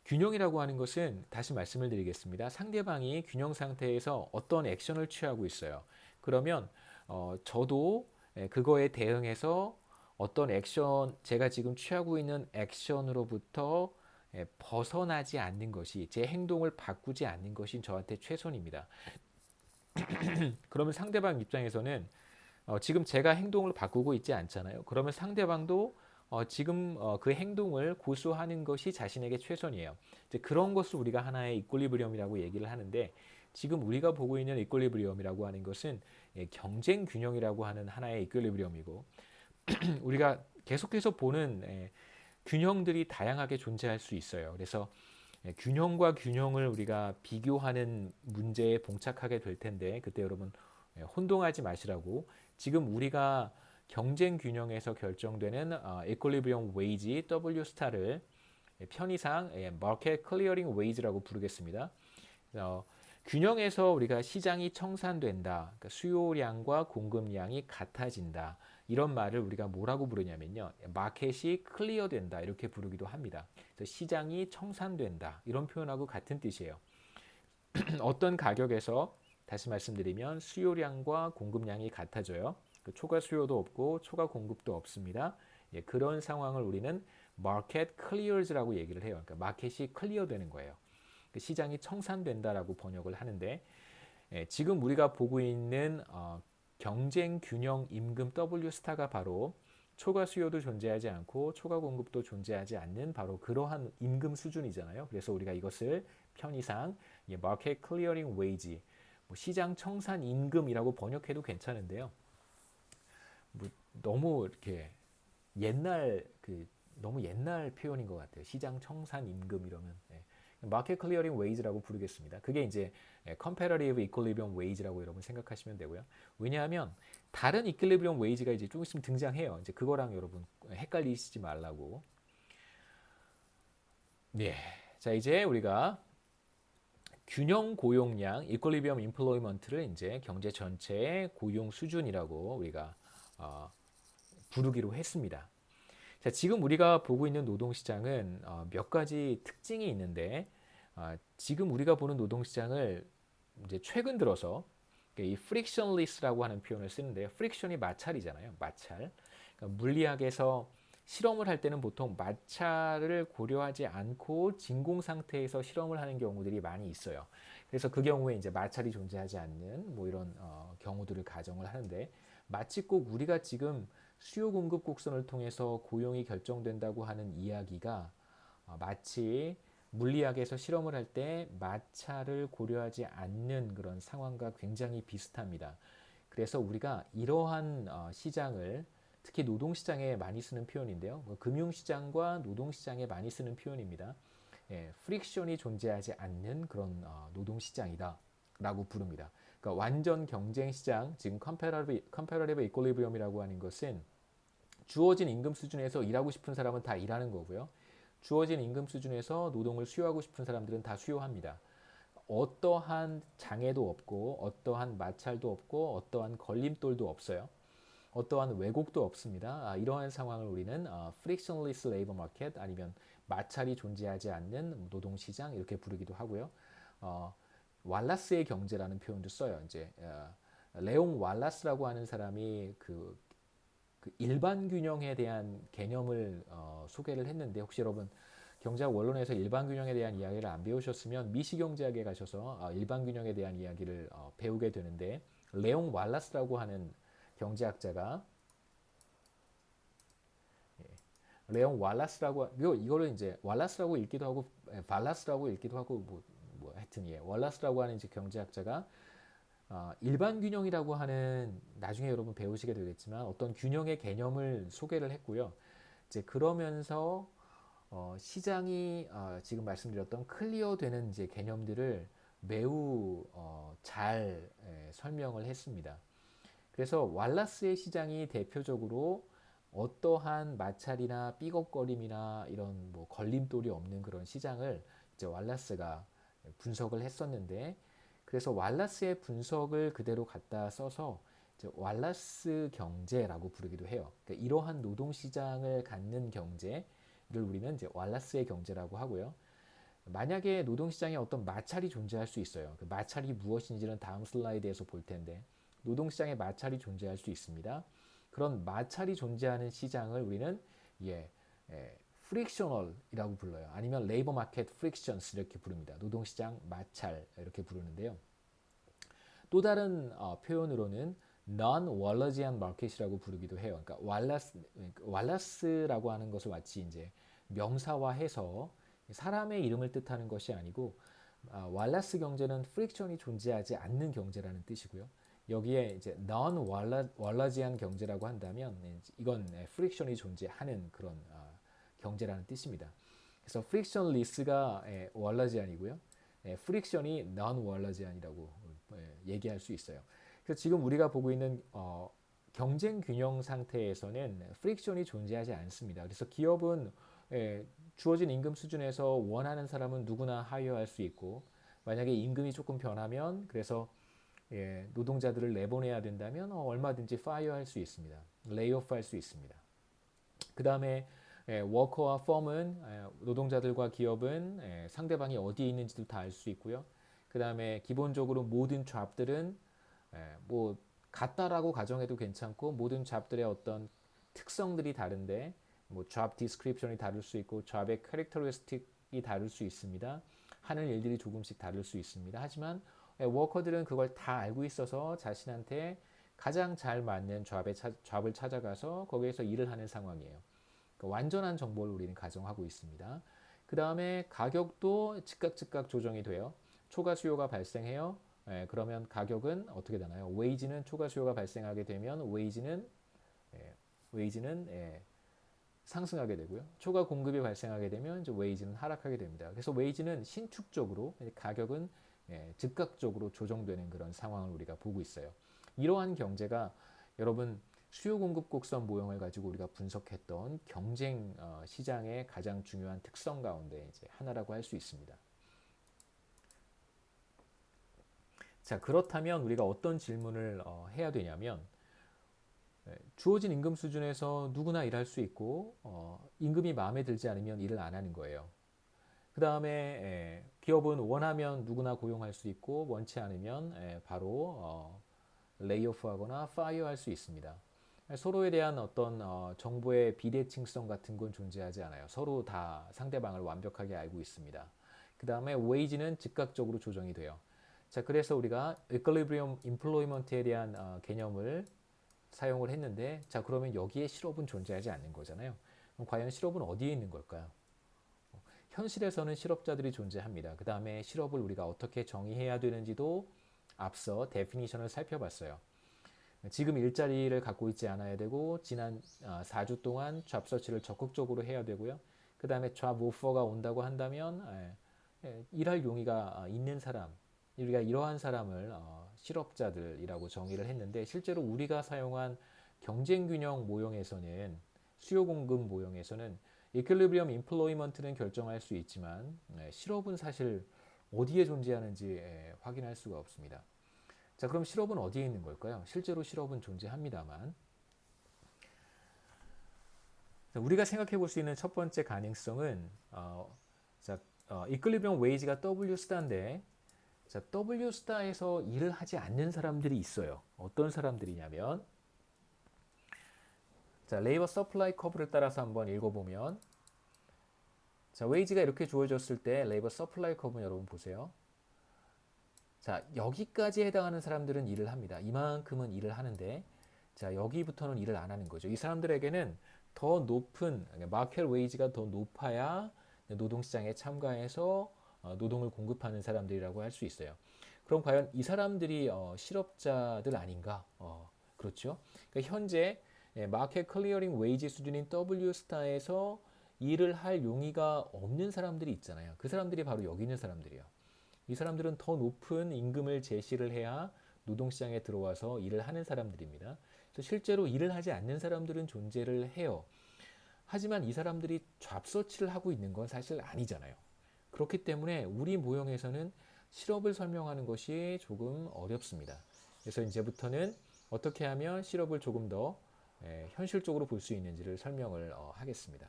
균형이라고 하는 것은 다시 말씀을 드리겠습니다. 상대방이 균형 상태에서 어떤 액션을 취하고 있어요. 그러면 저도 그거에 대응해서 어떤 액션, 제가 지금 취하고 있는 액션으로부터 벗어나지 않는 것이, 제 행동을 바꾸지 않는 것이 저한테 최선입니다. 그러면 상대방 입장에서는 지금 제가 행동을 바꾸고 있지 않잖아요. 그러면 상대방도 지금 그 행동을 고수하는 것이 자신에게 최선이에요. 이제 그런 것을 우리가 하나의 이퀄리브리엄이라고 얘기를 하는데, 지금 우리가 보고 있는 이퀄리브리엄이라고 하는 것은 경쟁 균형이라고 하는 하나의 이퀄리브리엄이고, 우리가 계속해서 보는 균형들이 다양하게 존재할 수 있어요. 그래서 균형과 균형을 우리가 비교하는 문제에 봉착하게 될 텐데, 그때 여러분 혼동하지 마시라고. 지금 우리가 경쟁 균형에서 결정되는 equilibrium wage W 스타를 편의상 market clearing wage라고 부르겠습니다. 균형에서 우리가 시장이 청산된다, 그러니까 수요량과 공급량이 같아진다, 이런 말을 우리가 뭐라고 부르냐면요, 마켓이 클리어된다 이렇게 부르기도 합니다. 그래서 시장이 청산된다 이런 표현하고 같은 뜻이에요. 어떤 가격에서, 다시 말씀드리면 수요량과 공급량이 같아져요. 그 초과 수요도 없고 초과 공급도 없습니다. 그런 상황을 우리는 market clears라고 얘기를 해요. 그러니까 마켓이 클리어 되는 거예요. 그 시장이 청산된다라고 번역을 하는데, 지금 우리가 보고 있는 경쟁 균형 임금 W 스타가 바로 초과 수요도 존재하지 않고 초과 공급도 존재하지 않는 바로 그러한 임금 수준이잖아요. 그래서 우리가 이것을 편의상 마켓 클리어링 웨이지, 시장 청산 임금이라고 번역해도 괜찮은데요. 뭐 너무 이렇게 옛날 너무 옛날 표현인 것 같아요. 시장 청산 임금 이러면 마켓 클리어링 웨이지라고 부르겠습니다. 그게 이제 컴패러티브 이퀄리브리엄 웨이지라고 여러분 생각하시면 되고요. 왜냐하면 다른 이퀄리브리엄 웨이지가 이제 좀 있으면 등장해요. 이제 그거랑 여러분 헷갈리시지 말라고. 네. 자, 이제 우리가 균형 고용량 이퀄리브리엄 임플로이먼트를 이제 경제 전체의 고용 수준이라고 우리가 부르기로 했습니다. 자, 지금 우리가 보고 있는 노동시장은 몇 가지 특징이 있는데, 지금 우리가 보는 노동시장을 이제 최근 들어서 이 frictionless라고 하는 표현을 쓰는데요. friction이 마찰이잖아요. 마찰. 그러니까 물리학에서 실험을 할 때는 보통 마찰을 고려하지 않고 진공 상태에서 실험을 하는 경우들이 많이 있어요. 그래서 그 경우에 이제 마찰이 존재하지 않는 뭐 이런 경우들을 가정을 하는데, 마치 꼭 우리가 지금 수요 공급 곡선을 통해서 고용이 결정된다고 하는 이야기가 마치 물리학에서 실험을 할 때 마찰을 고려하지 않는 그런 상황과 굉장히 비슷합니다. 그래서 우리가 이러한 시장을, 특히 노동시장에 많이 쓰는 표현인데요. 금융시장과 노동시장에 많이 쓰는 표현입니다. 프릭션이 존재하지 않는 그런 노동시장이다 라고 부릅니다. 그러니까 완전 경쟁시장, 지금 컴패러티브 이퀄리브리엄이라고 하는 것은 주어진 임금 수준에서 일하고 싶은 사람은 다 일하는 거고요. 주어진 임금 수준에서 노동을 수요하고 싶은 사람들은 다 수요합니다. 어떠한 장애도 없고 어떠한 마찰도 없고 어떠한 걸림돌도 없어요. 어떠한 왜곡도 없습니다. 이러한 상황을 우리는 frictionless labor market, 아니면 마찰이 존재하지 않는 노동시장 이렇게 부르기도 하고요. 왈라스의 경제라는 표현도 써요. 이제 레옹 왈라스라고 하는 사람이 그 일반 균형에 대한 개념을 소개를 했는데, 혹시 여러분 경제학 원론에서 일반 균형에 대한 이야기를 안 배우셨으면 미시경제학에 가셔서 일반 균형에 대한 이야기를 배우게 되는데, 레옹 왈라스라고 하는 경제학자가, 레옹 왈라스라고, 이거를 이제 왈라스라고 읽기도 하고 발라스라고 읽기도 하고 뭐 하여튼 왈라스라고 하는 이제 경제학자가 일반 균형이라고 하는, 나중에 여러분 배우시게 되겠지만 어떤 균형의 개념을 소개를 했고요. 이제 그러면서 시장이 지금 말씀드렸던 클리어되는 이제 개념들을 매우 잘 설명을 했습니다. 그래서 왈라스의 시장이 대표적으로 어떠한 마찰이나 삐걱거림이나 이런 뭐 걸림돌이 없는 그런 시장을 이제 왈라스가 분석을 했었는데, 그래서 왈라스의 분석을 그대로 갖다 써서 이제 왈라스 경제라고 부르기도 해요. 그러니까 이러한 노동 시장을 갖는 경제를 우리는 이제 왈라스의 경제라고 하고요. 만약에 노동시장에 어떤 마찰이 존재할 수 있어요. 그 마찰이 무엇인지는 다음 슬라이드에서 볼 텐데 노동시장에 마찰이 존재할 수 있습니다. 그런 마찰이 존재하는 시장을 우리는 예, 프릭셔널이라고 불러요. 아니면 레이버 마켓 프릭션스 이렇게 부릅니다. 노동시장 마찰 이렇게 부르는데요. 또 다른 표현으로는 non-Wallacean market이라고 부르기도 해요. 그러니까 왈라스라고 하는 것을 마치 이제 명사화해서 사람의 이름을 뜻하는 것이 아니고 왈라스 경제는 프릭션이 존재하지 않는 경제라는 뜻이고요. 여기에 이제 non-Wallacean 경제라고 한다면 이건 프릭션이 존재하는 그런 경제라는 뜻입니다. 그래서 frictionless가 Wallacean이고요. 프릭션이 non-Wallacean이라고 얘기할 수 있어요. 그래서 지금 우리가 보고 있는 경쟁 균형 상태에서는 프릭션이 존재하지 않습니다. 그래서 기업은 주어진 임금 수준에서 원하는 사람은 누구나 하이어할 수 있고 만약에 임금이 조금 변하면 그래서 노동자들을 내보내야 된다면 얼마든지 파이어할 수 있습니다. 레이오프 할 수 있습니다. 그 다음에 워커와 펌은 노동자들과 기업은 상대방이 어디에 있는지도 다 알 수 있고요. 그 다음에 기본적으로 모든 잡들은 뭐 같다라고 가정해도 괜찮고 모든 잡들의 어떤 특성들이 다른데 뭐 job description이 다를 수 있고 job의 characteristic이 다를 수 있습니다. 하는 일들이 조금씩 다를 수 있습니다. 하지만 워커들은 그걸 다 알고 있어서 자신한테 가장 잘 맞는 잡을 찾아가서 거기에서 일을 하는 상황이에요. 그러니까 완전한 정보를 우리는 가정하고 있습니다. 그 다음에 가격도 즉각 조정이 돼요. 초과 수요가 발생해요. 그러면 가격은 어떻게 되나요? 웨이지는 초과 수요가 발생하게 되면 웨이지는 상승하게 되고요. 초과 공급이 발생하게 되면 이제 웨이지는 하락하게 됩니다. 그래서 웨이지는 신축적으로 가격은 즉각적으로 조정되는 그런 상황을 우리가 보고 있어요. 이러한 경제가 여러분 수요 공급 곡선 모형을 가지고 우리가 분석했던 경쟁 시장의 가장 중요한 특성 가운데 이제 하나라고 할 수 있습니다. 자, 그렇다면 우리가 어떤 질문을 해야 되냐면 주어진 임금 수준에서 누구나 일할 수 있고 임금이 마음에 들지 않으면 일을 안 하는 거예요. 그 다음에 기업은 원하면 누구나 고용할 수 있고 원치 않으면 바로 레이오프하거나 파이어할 수 있습니다. 서로에 대한 어떤 정보의 비대칭성 같은 건 존재하지 않아요. 서로 다 상대방을 완벽하게 알고 있습니다. 그 다음에 웨이지는 즉각적으로 조정이 돼요. 자, 그래서 우리가 equilibrium employment에 대한 개념을 사용을 했는데 자, 그러면 여기에 실업은 존재하지 않는 거잖아요. 그럼 과연 실업은 어디에 있는 걸까요? 현실에서는 실업자들이 존재합니다. 그 다음에 실업을 우리가 어떻게 정의해야 되는지도 앞서 데피니션을 살펴봤어요. 지금 일자리를 갖고 있지 않아야 되고 지난 4주 동안 잡 서치를 적극적으로 해야 되고요. 그 다음에 잡 오퍼가 온다고 한다면 일할 용의가 있는 사람, 우리가 이러한 사람을 실업자들이라고 정의를 했는데 실제로 우리가 사용한 경쟁균형 모형에서는 수요 공급 모형에서는 equilibrium employment는 결정할 수 있지만 실업은 사실 어디에 존재하는지 확인할 수가 없습니다. 자, 그럼 실업은 어디에 있는 걸까요? 실제로 실업은 존재합니다만 우리가 생각해 볼 수 있는 첫 번째 가능성은 equilibrium wage가 W 스타인데 자, W 스타에서 일을 하지 않는 사람들이 있어요. 어떤 사람들이냐면 자, 레이버 서플라이 커브를 따라서 한번 읽어보면 자, 웨이지가 이렇게 주어졌을 때 레이버 서플라이 커브 여러분 보세요. 자, 여기까지 해당하는 사람들은 일을 합니다. 이만큼은 일을 하는데 자, 여기부터는 일을 안 하는 거죠. 이 사람들에게는 더 높은 마켓 웨이지가 더 높아야 노동시장에 참가해서 노동을 공급하는 사람들이라고 할 수 있어요. 그럼 과연 이 사람들이 실업자들 아닌가? 그렇죠. 그러니까 현재 마켓 클리어링 웨이지 수준인 W 스타에서 일을 할 용의가 없는 사람들이 있잖아요. 그 사람들이 바로 여기 있는 사람들이에요. 이 사람들은 더 높은 임금을 제시를 해야 노동시장에 들어와서 일을 하는 사람들입니다. 그래서 실제로 일을 하지 않는 사람들은 존재를 해요. 하지만 이 사람들이 잡서치를 하고 있는 건 사실 아니잖아요. 그렇기 때문에 우리 모형에서는 실업을 설명하는 것이 조금 어렵습니다. 그래서 이제부터는 어떻게 하면 실업을 조금 더 현실적으로 볼 수 있는지를 설명을 하겠습니다.